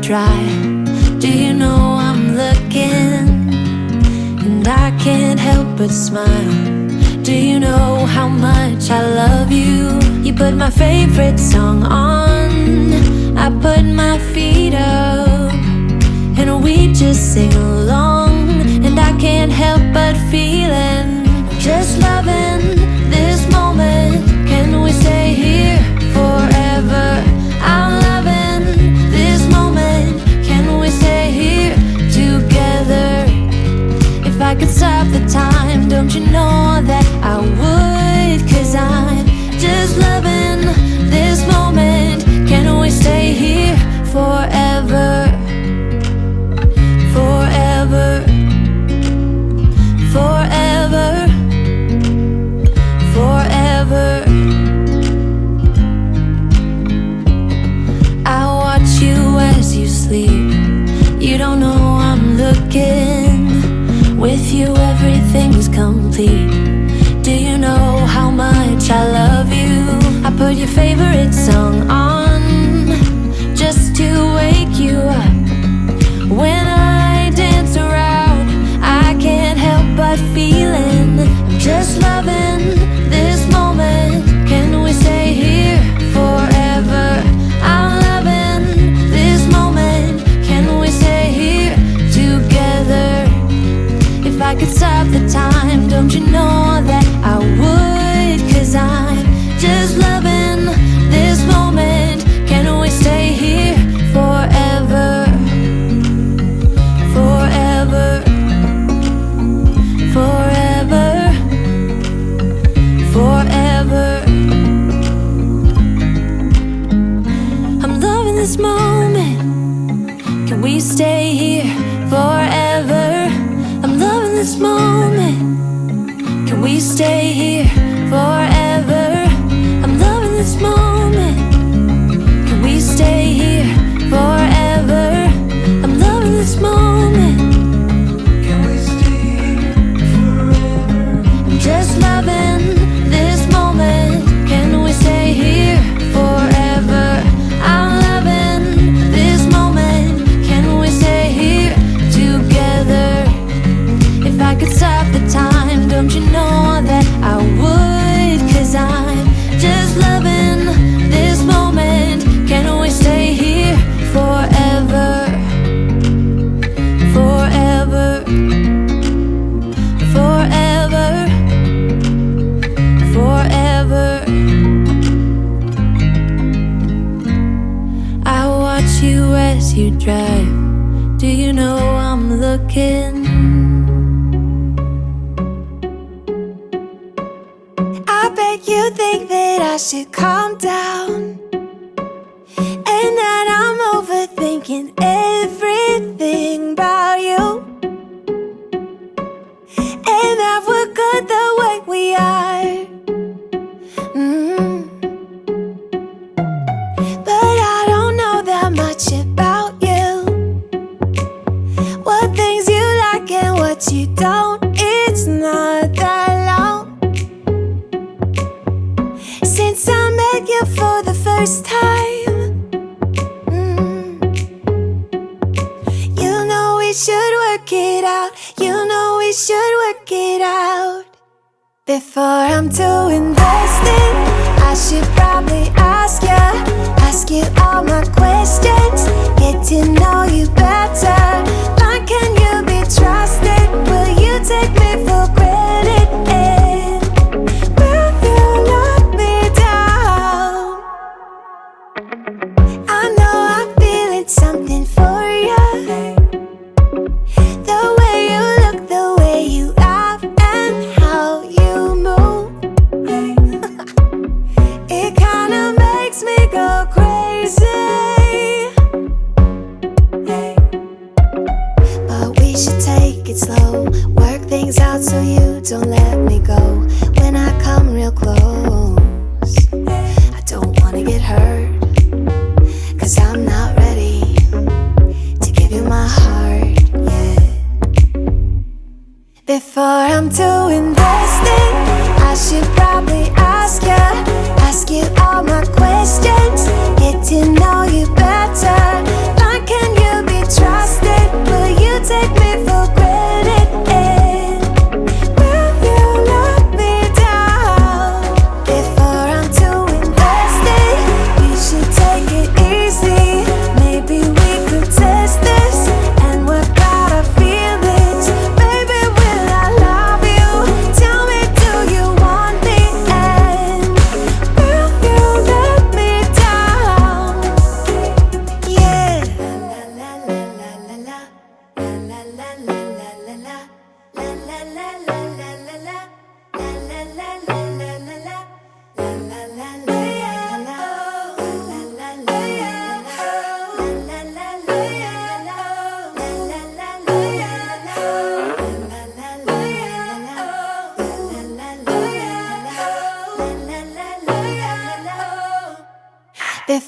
dry. Do you know I'm looking? And I can't help but smile. Do you know how much I love you? You put my favorite song on, I put my feet up, and we just sing along. And I can't help but feeling, just loving this moment. Can we stay here forever? I'm loving this moment. Can we stay here together? If I could stop the time, don't you know that I would? 'Cause I'm just loving this moment. Can we stay here forever? Forever, forever, forever. I watch you as you sleep. You don't know I'm looking. With you everything's complete. Do you know how much I love you? I put your favorite song on, just to wake you up. When I dance around, I can't help but feeling, just loving this moment. Can we stay here forever? I'm loving this moment. Can we stay here together? If I could stop the time, don't you know that I would? 'Cause I'm just loving this moment. Can we stay here forever? Forever, forever, forever. I'm loving this moment. Can we stay here forever? I'm loving this moment. Can we stay here forever? I'm loving this moment. Can we stay here forever? I'm loving this moment. Can we stay here forever? I'm just loving this moment. Can we stay here forever? I'm loving this moment. Can we stay here together? If I could stop the time, don't you know that I would? 'Cause I'm just loving this moment. Can we stay here forever? Forever, forever, forever. I watch you as you drive. Do you know I'm looking? I bet you think that I should calm down, and that I'm overthinking everything about you, and that we're good the way we are. But I don't know that much about you, what things you like and what you don't. It's not that long since I met you for the first time. You know we should work it out. You know we should work it out. Before I'm too invested, I should probably ask you all my questions, get to know you better. Like, can you be trusted? Will you take me for granted? And will you let me down? I know I'm feeling something for you. The way you look, the way you laugh, and how you move. It kinda makes me go crazy. But we should take it slow, work things out so you don't let me go. When I come real close, I don't wanna get hurt, 'cause I'm not ready to give you my heart yet. Before I'm too invested, I should probably ask you all my questions, get to know you better. Like, can you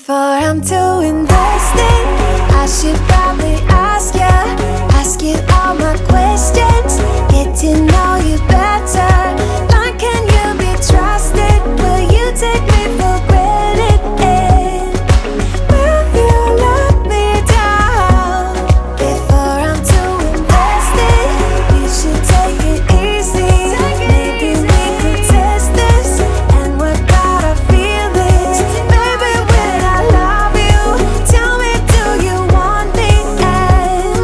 Before I'm too invested, I should probably ask you all my questions, get to know you better. Like, can you be trusted? Will you take me for granted? Will you let me down? Before I'm too invested, you should take it easy. Maybe we could test this and work out our feelings. Baby, when I love you, tell me, do you want me? And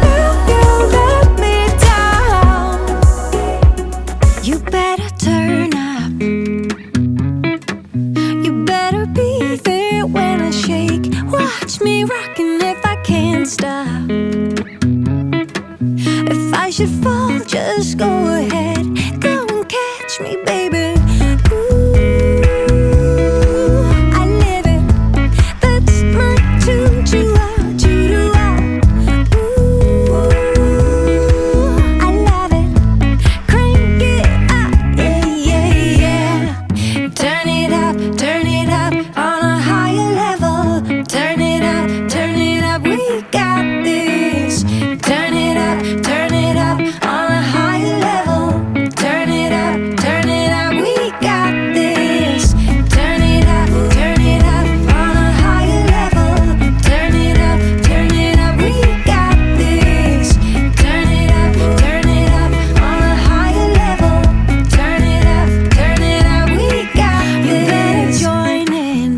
will you let me down? You better turn up. You better be there when I shake. Watch me rocking if I can't stop. If I should fall, just go ahead. Go and catch me, baby. Ooh, I live it. That's my tune. Choo-choo-ah. Ooh, I love it. Crank it up, yeah, yeah. Turn it up on a higher level. Turn it up, we got this. Turn it up on a higher level. Turn it up, we got this. Turn it up on a higher level. Turn it up, we got this. Turn it up on a higher level. Turn it up, we got this. You better join in.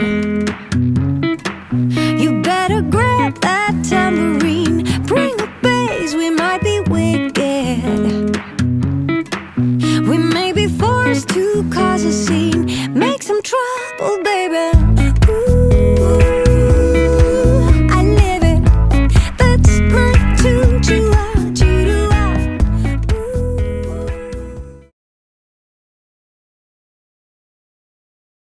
You better grab that tambourine. Bring a bass, we might be wicked. We may be forced to cause a scene.